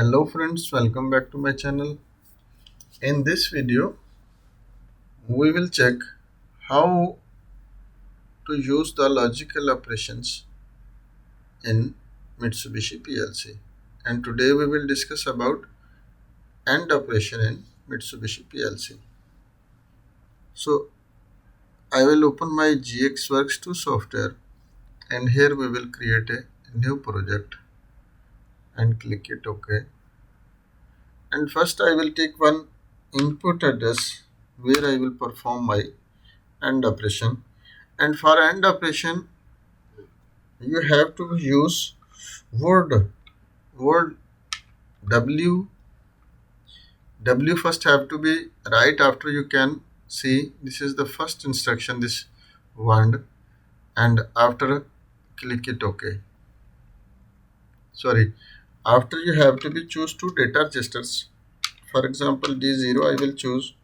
Hello friends, welcome back to my channel. In this video, we will check how to use the logical operations in Mitsubishi PLC. And today we will discuss about AND operation in Mitsubishi PLC. So I will open my GXWorks 2 software and here we will create a new project and click it OK. And first I will take one input address where I will perform my AND operation. And for AND operation, you have to use word w first have to be right after you can see this is the first instruction, this word, and after click it OK. After you have to be choose two data registers. For example, D0 I will choose,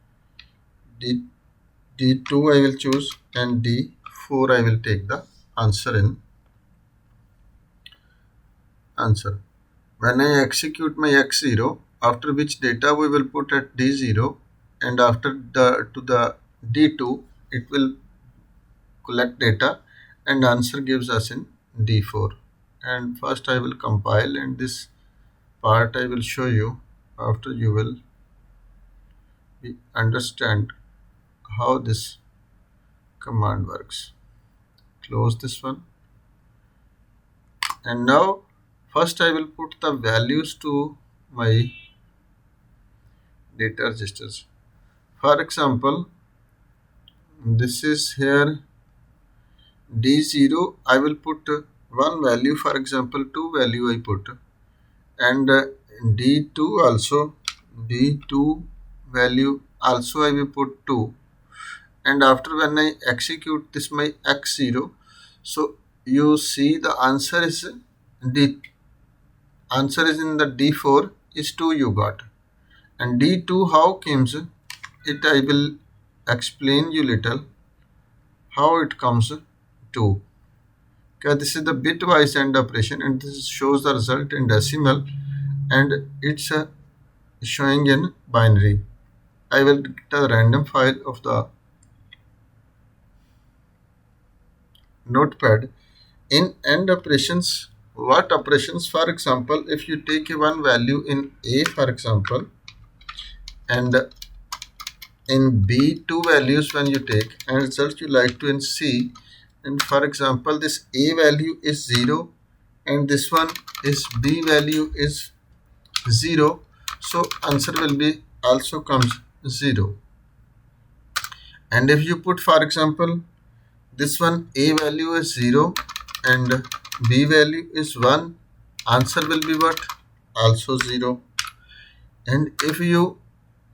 D2 I will choose, and D4 I will take the answer. When I execute my x0, after which data we will put at D0, and after to the D2, it will collect data and answer gives us in D4. And first I will compile, and this part I will show you after you will understand how this command works. Close this one. And now first I will put the values to my data registers. For example, this is here D0, I will put one value, for example 2 value I put, and D2 also, D2 value also I will put 2, and after when I execute this my x0, so you see the answer is in the D4 is 2 you got, and D2 how comes it I will explain you little how it comes to. Okay, this is the bitwise AND operation, and this shows the result in decimal, and it's showing in binary. I will get a random file of the notepad. In AND operations, what operations? For example, if you take one value in A, for example, and in B two values when you take, and result you like to in C, and for example this A value is 0 and this one is B value is 0, so answer will be also comes 0. And if you put, for example, this one A value is 0 and B value is 1, answer will be what? Also 0. And if you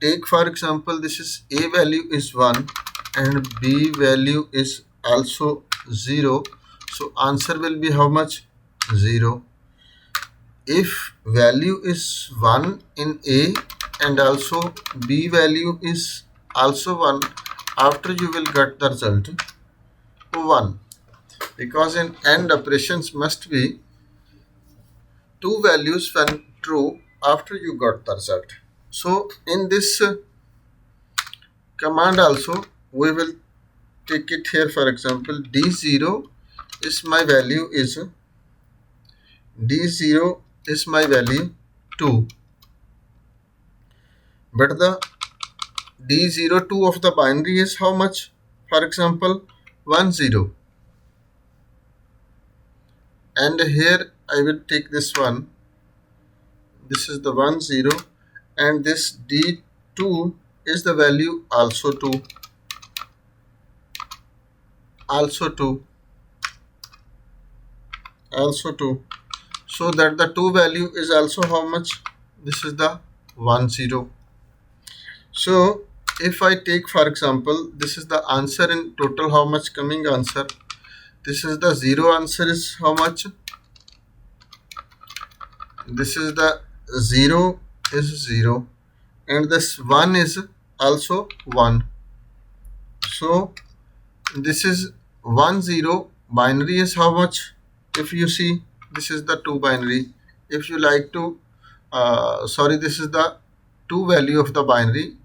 take, for example, this is A value is 1 and B value is also 0, so answer will be how much? 0. If value is 1 in A and also B value is also 1, after you will get the result 1, because in AND operations must be two values when true after you got the result. So in this command also we will take it here. For example, D0 is my value is 2, but the D02 of the binary is how much? For example, 10, and here I will take this one, this is the 10, and this D2 is the value also 2, so that the 2 value is also how much? This is the 10. So if I take, for example, this is the answer in total, how much coming answer? This is the 0 answer is how much? This is the 0 is 0 and this 1 is also 1. So this is 10, binary is how much? If you see, this is the 2 binary. If you like to sorry, this is the two value of the binary.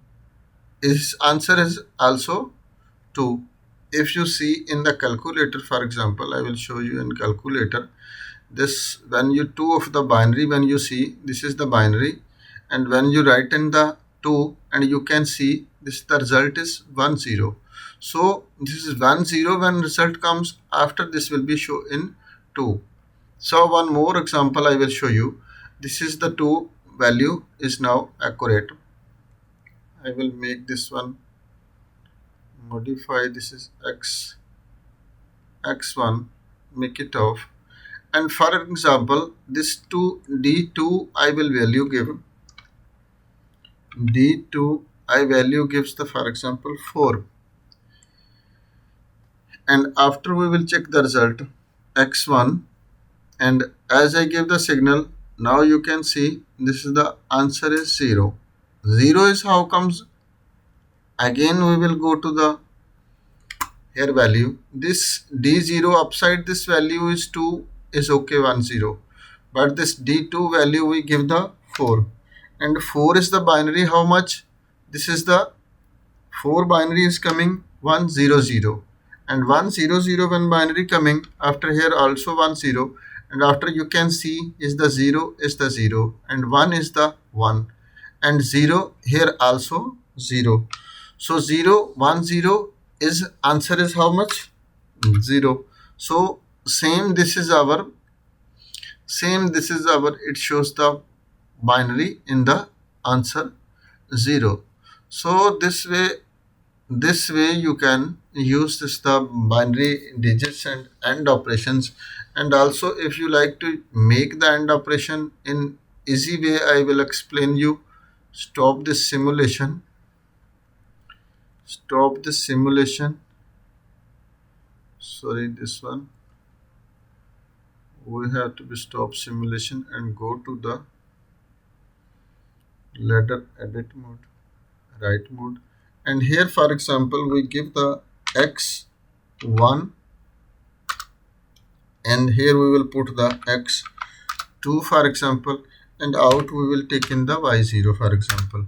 Its answer is also 2. If you see in the calculator, for example, I will show you in calculator. This, when you 2 of the binary, when you see this is the binary, and when you write in the 2, and you can see this, the result is 1 0. So this is 1 0. When result comes after, this will be shown in 2. So one more example I will show you. This is the 2 value is now accurate. I will make this one modify. This is x1, make it off. And for example, this 2 d2 I will value give d2 I value gives the, for example, 4. And after we will check the result x1, and as I give the signal, now you can see this is the answer is 0. 0 is how comes. Again we will go to the here value. This d0 upside this value is 2 is okay, 1 0. But this d2 value we give the 4, and 4 is the binary. How much? This is the 4 binary is coming 1 0 0, and 1 0 0 when binary coming after here also 1 0, and after you can see is the 0 is the 0, and 1 is the 1, and 0 here also 0. So 0 1 0 is answer is how much? 0. So same this is our it shows the binary in the answer 0. So this way you can use this the binary digits and AND operations. And also if you like to make the AND operation in easy way, I will explain you. Stop this simulation. Sorry, this one we have to be stop simulation and go to the ladder edit mode, right mode. And here for example we give the x1, and here we will put the x2 for example, and out we will take in the y0 for example,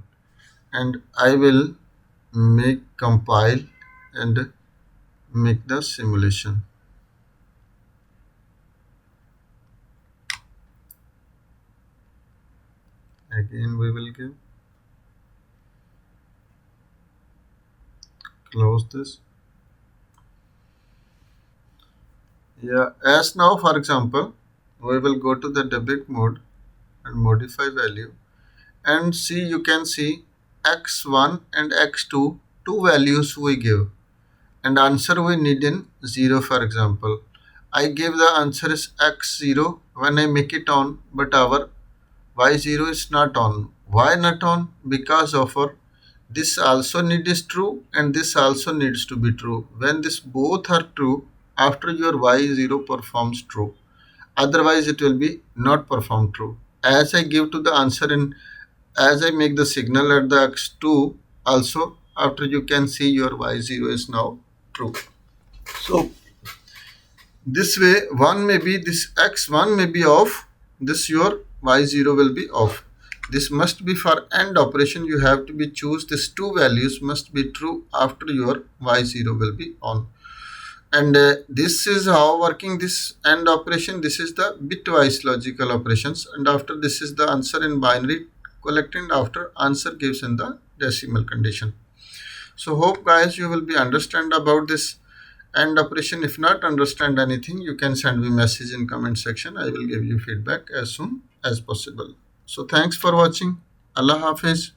and I will make compile and make the simulation. Again we will give close this. Yeah, as now for example we will go to the debug mode and modify value, and see you can see x1 and x2 two values we give, and answer we need in 0 for example. I give the answer is x0 when I make it on, but our y0 is not on. Why not on? Because of our this also need is true and this also needs to be true. When this both are true, after your y0 performs true. Otherwise it will be not perform true. As I give to the answer in, as I make the signal at the x2 also, after you can see your y0 is now true. So this way one may be this x1 may be off, this your y0 will be off. This must be for AND operation, you have to be choose this two values must be true after your y0 will be on. And this is how working this AND operation. This is the bitwise logical operations, and after this is the answer in binary collecting, after answer gives in the decimal condition. So hope guys you will be understand about this AND operation. If not understand anything, you can send me message in comment section. I will give you feedback as soon as possible. So thanks for watching. Allah Hafiz.